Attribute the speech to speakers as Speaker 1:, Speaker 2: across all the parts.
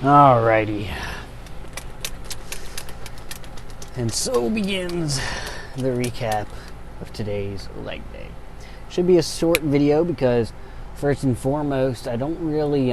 Speaker 1: Alrighty. And so begins the recap of today's leg day. Should be a short video because first and foremost, I don't really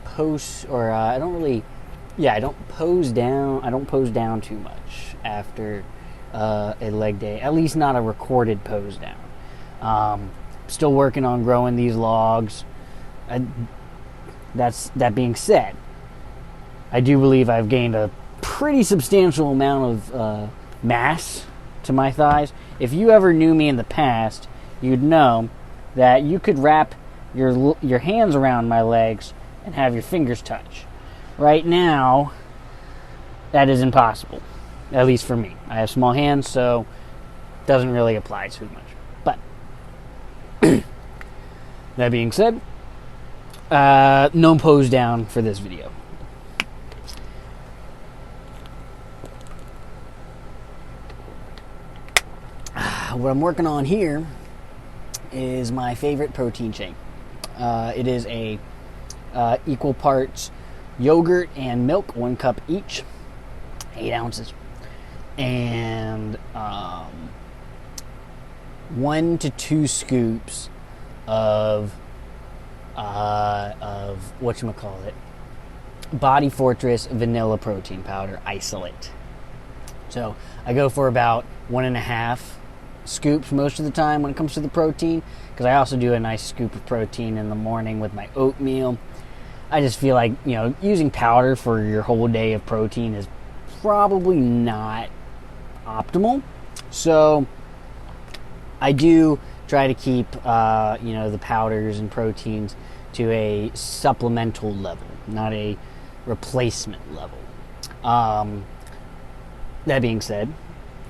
Speaker 1: post, or I don't pose down too much after a leg day, at least not a recorded pose down. Still working on growing these logs. That being said, I do believe I've gained a pretty substantial amount of mass to my thighs. If you ever knew me in the past, you'd know that you could wrap your hands around my legs and have your fingers touch. Right now, that is impossible, at least for me. I have small hands, so it doesn't really apply too much. But that being said, no pose down for this video. What I'm working on here is my favorite protein shake. It is a equal parts yogurt and milk, 1 cup each, 8 ounces, and 1 to 2 scoops of whatchamacallit, Body Fortress vanilla protein powder isolate. So I go for about 1.5 scoops most of the time when it comes to the protein, because I also do a nice scoop of protein in the morning with my oatmeal. I just feel like, using powder for your whole day of protein is probably not optimal. So I do try to keep the powders and proteins to a supplemental level, not a replacement level. That being said,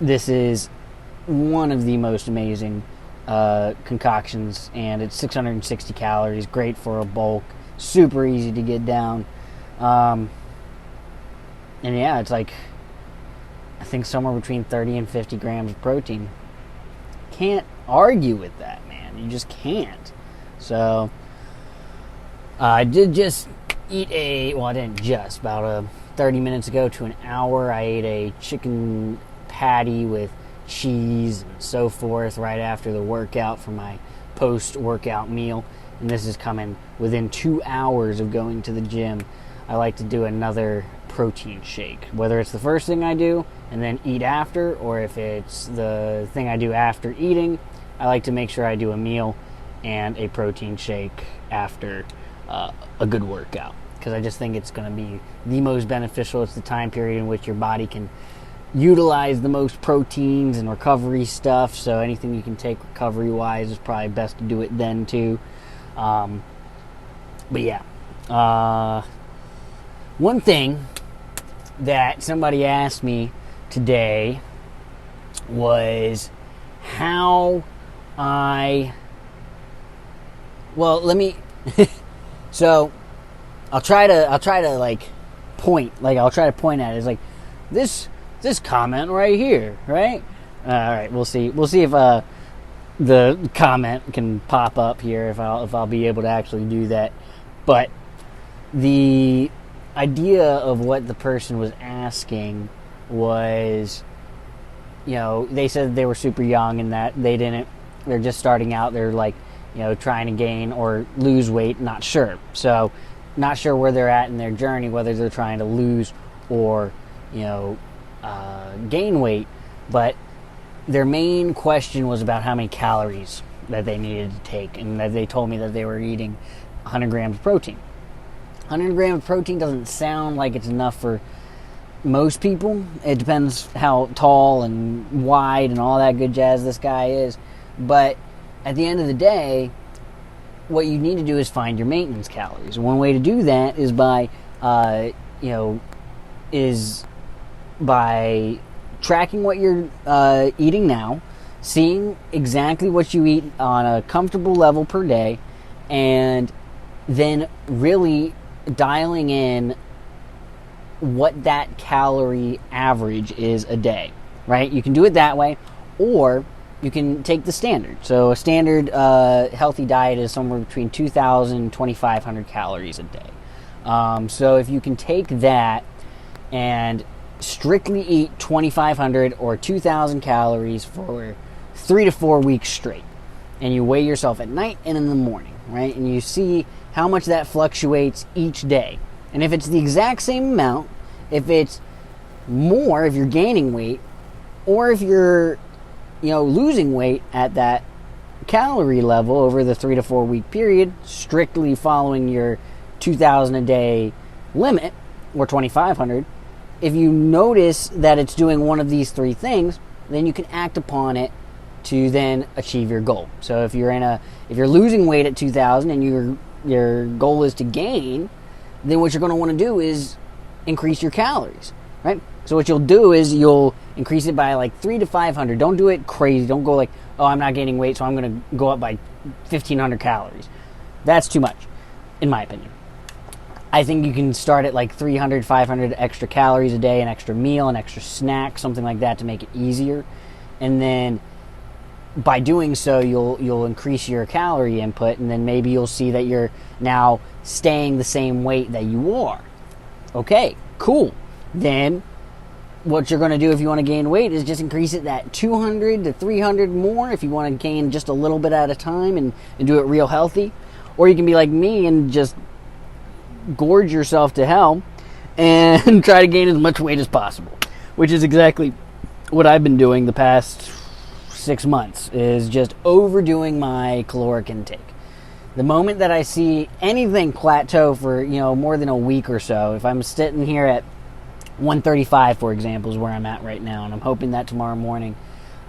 Speaker 1: this is one of the most amazing concoctions, and it's 660 calories, great for a bulk, super easy to get down. And yeah, it's like, I think somewhere between 30 and 50 grams of protein. Can't argue with that, man. You just can't. So I did just eat about 30 minutes ago to an hour, I ate a chicken patty with cheese and so forth right after the workout for my post-workout meal. And this is coming within 2 hours of going to the gym. I like to do another protein shake, whether it's the first thing I do and then eat after, or if it's the thing I do after eating. I like to make sure I do a meal and a protein shake after a good workout, because I just think it's going to be the most beneficial. It's the time period in which your body can utilize the most proteins and recovery stuff, so anything you can take recovery wise is probably best to do it then too. But yeah, one thing that somebody asked me today was how so I'll try to point at it. It's like this comment right here, right? All right, we'll see if the comment can pop up here, if I'll be able to actually do that. But the idea of what the person was asking was, they said they were super young and that they're just starting out. They're trying to gain or lose weight, not sure. So not sure where they're at in their journey, whether they're trying to lose or, gain weight. But their main question was about how many calories that they needed to take, and that they told me that they were eating 100 grams of protein. 100 grams of protein doesn't sound like it's enough for most people. It depends how tall and wide and all that good jazz this guy is. But at the end of the day, what you need to do is find your maintenance calories. One way to do that is by tracking what you're eating now, seeing exactly what you eat on a comfortable level per day, and then really dialing in what that calorie average is a day, right? You can do it that way, or you can take the standard. So a standard healthy diet is somewhere between 2,000 and 2,500 calories a day. So if you can take that and strictly eat 2,500 or 2,000 calories for 3 to 4 weeks straight, and you weigh yourself at night and in the morning, right? And you see how much that fluctuates each day. And if it's the exact same amount, if it's more, if you're gaining weight, or if you're, losing weight at that calorie level over the 3 to 4 week period, strictly following your 2,000 a day limit, or 2,500, if you notice that it's doing one of these three things, then you can act upon it to then achieve your goal. So if you're losing weight at 2,000 and your goal is to gain, then what you're going to want to do is increase your calories, right? So what you'll do is you'll increase it by like 3 to 500. Don't do it crazy. Don't go like, oh, I'm not gaining weight, so I'm going to go up by 1,500 calories. That's too much, in my opinion. I think you can start at like 300, 500 extra calories a day, an extra meal, an extra snack, something like that to make it easier. And then by doing so, you'll increase your calorie input, and then maybe you'll see that you're now staying the same weight that you are. Okay, cool. Then what you're going to do if you want to gain weight is just increase it that 200 to 300 more if you want to gain just a little bit at a time and do it real healthy. Or you can be like me and just gorge yourself to hell and try to gain as much weight as possible, which is exactly what I've been doing the past 6 months, is just overdoing my caloric intake. The moment that I see anything plateau for more than a week or so, if I'm sitting here at 135, for example, is where I'm at right now, and I'm hoping that tomorrow morning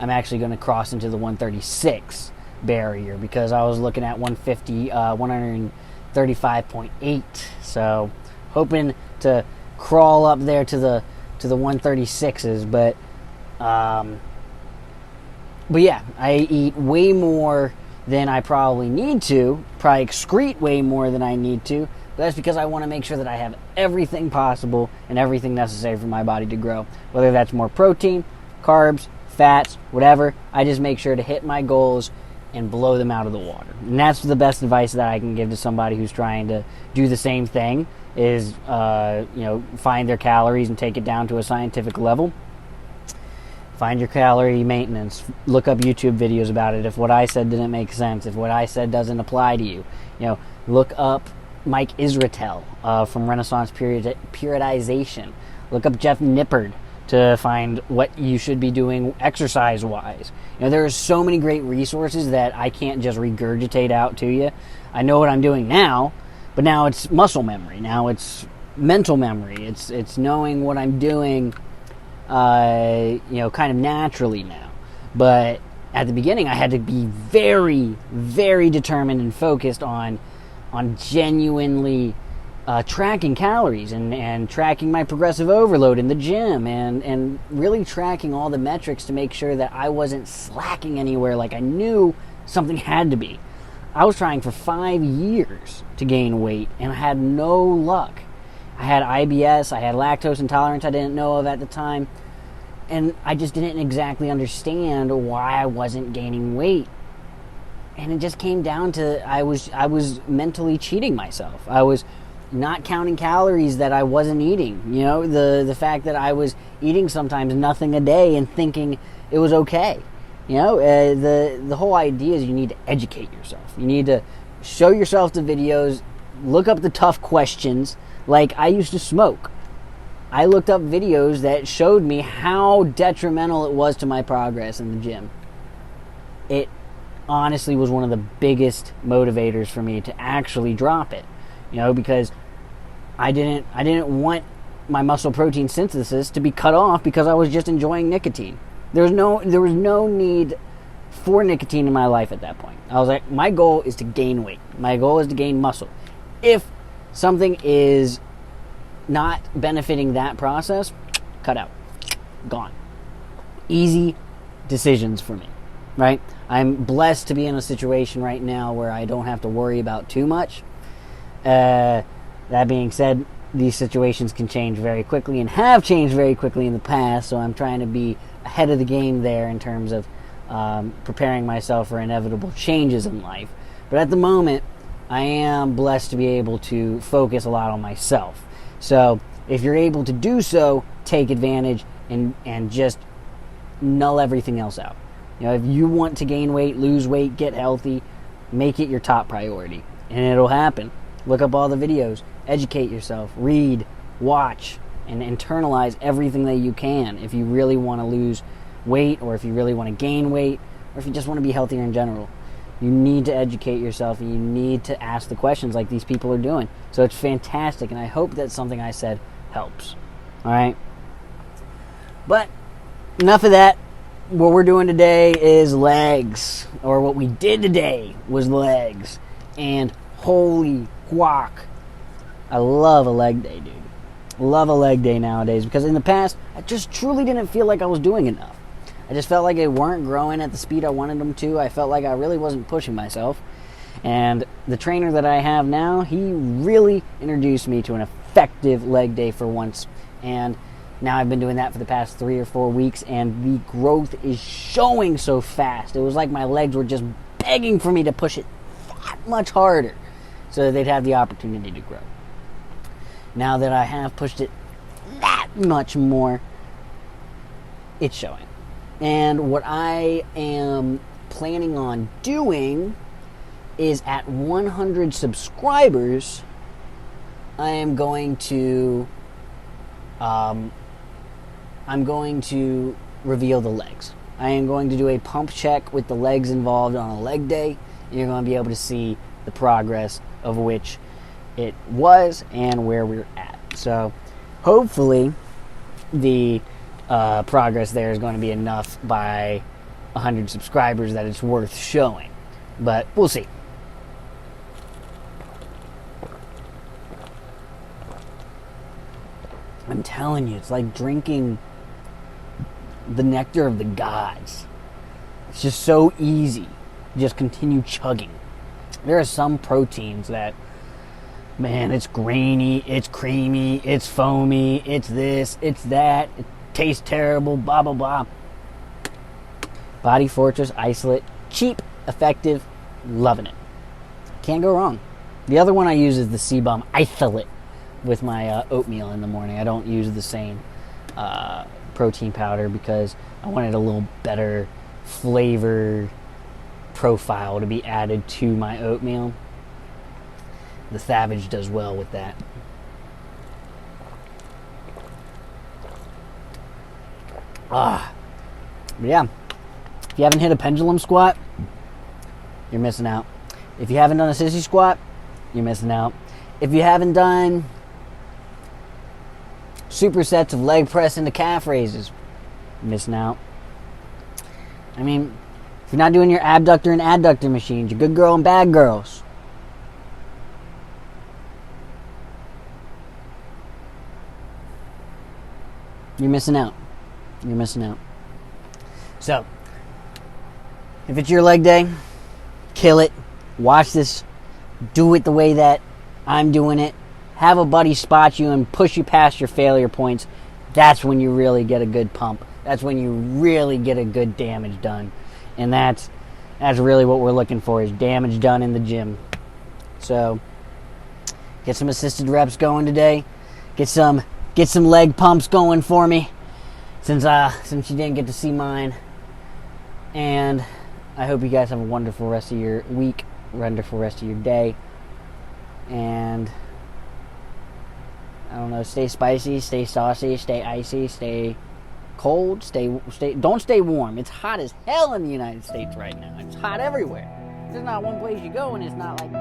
Speaker 1: I'm actually going to cross into the 136 barrier, because I was looking at 150, 135.8, so hoping to crawl up there to the 136s, but yeah, I eat way more than I probably need to, probably excrete way more than I need to, but that's because I want to make sure that I have everything possible and everything necessary for my body to grow. Whether that's more protein, carbs, fats, whatever, I just make sure to hit my goals and blow them out of the water. And that's the best advice that I can give to somebody who's trying to do the same thing, is find their calories and take it down to a scientific level. Find your calorie maintenance. Look up YouTube videos about it. If what I said didn't make sense, if what I said doesn't apply to you, look up Mike Israetel from Renaissance Periodization. Look up Jeff Nippard to find what you should be doing exercise-wise. There are so many great resources that I can't just regurgitate out to you. I know what I'm doing now, but now it's muscle memory. Now it's mental memory. It's knowing what I'm doing kind of naturally now. But at the beginning, I had to be very, very determined and focused on genuinely tracking calories and tracking my progressive overload in the gym and really tracking all the metrics to make sure that I wasn't slacking anywhere. Like, I knew something had to be. I was trying for 5 years to gain weight, and I had no luck. I had IBS, I had lactose intolerance I didn't know of at the time, and I just didn't exactly understand why I wasn't gaining weight. And it just came down to I was mentally cheating myself. I was not counting calories that I wasn't eating. The fact that I was eating sometimes nothing a day and thinking it was okay. The whole idea is you need to educate yourself. You need to show yourself the videos, look up the tough questions. Like, I used to smoke. I looked up videos that showed me how detrimental it was to my progress in the gym. It honestly was one of the biggest motivators for me to actually drop it. Because I didn't want my muscle protein synthesis to be cut off because I was just enjoying nicotine. There was no need for nicotine in my life at that point. I was like, my goal is to gain weight. My goal is to gain muscle. If something is not benefiting that process, cut out. Gone. Easy decisions for me, right? I'm blessed to be in a situation right now where I don't have to worry about too much. That being said, these situations can change very quickly and have changed very quickly in the past, so I'm trying to be ahead of the game there in terms of preparing myself for inevitable changes in life. But at the moment, I am blessed to be able to focus a lot on myself. So if you're able to do so, take advantage and just null everything else out. If you want to gain weight, lose weight, get healthy, make it your top priority. And it'll happen. Look up all the videos, educate yourself, read, watch, and internalize everything that you can if you really want to lose weight, or if you really want to gain weight, or if you just want to be healthier in general. You need to educate yourself, and you need to ask the questions like these people are doing. So it's fantastic, and I hope that something I said helps. All right? But enough of that. What we're doing today is legs, or what we did today was legs. And holy guac, I love a leg day, dude. Love a leg day nowadays, because in the past, I just truly didn't feel like I was doing enough. I just felt like they weren't growing at the speed I wanted them to. I felt like I really wasn't pushing myself. And the trainer that I have now, he really introduced me to an effective leg day for once. And now I've been doing that for the past 3 or 4 weeks, and the growth is showing so fast. It was like my legs were just begging for me to push it that much harder so that they'd have the opportunity to grow. Now that I have pushed it that much more, it's showing. And what I am planning on doing is at 100 subscribers, I am going to reveal the legs. I am going to do a pump check with the legs involved on a leg day, and you're going to be able to see the progress of which it was and where we're at. So hopefully the progress there is going to be enough by 100 subscribers that it's worth showing. But we'll see. I'm telling you, it's like drinking the nectar of the gods. It's just so easy. Just continue chugging. There are some proteins that, man, it's grainy, it's creamy, it's foamy, it's this, it's that, it tastes terrible, blah, blah, blah. Body Fortress Isolate, cheap, effective, loving it. Can't go wrong. The other one I use is the CBum Isolate with my oatmeal in the morning. I don't use the same protein powder because I wanted a little better flavor profile to be added to my oatmeal. The Savage does well with that. But yeah, if you haven't hit a pendulum squat, you're missing out. If you haven't done a sissy squat, you're missing out. If you haven't done supersets of leg press into calf raises, you're missing out. I mean, if you're not doing your abductor and adductor machines, your good girl and bad girls, you're missing out. You're missing out. So, if it's your leg day, kill it. Watch this. Do it the way that I'm doing it. Have a buddy spot you and push you past your failure points. That's when you really get a good pump. That's when you really get a good damage done. And that's really what we're looking for, is damage done in the gym. So, get some assisted reps going today. Get some leg pumps going for me, since you didn't get to see mine. And I hope you guys have a wonderful rest of your week, wonderful rest of your day. And I don't know, stay spicy, stay saucy, stay icy, stay cold, don't stay warm. It's hot as hell in the United States right now. It's hot everywhere. There's not one place you go and it's not like,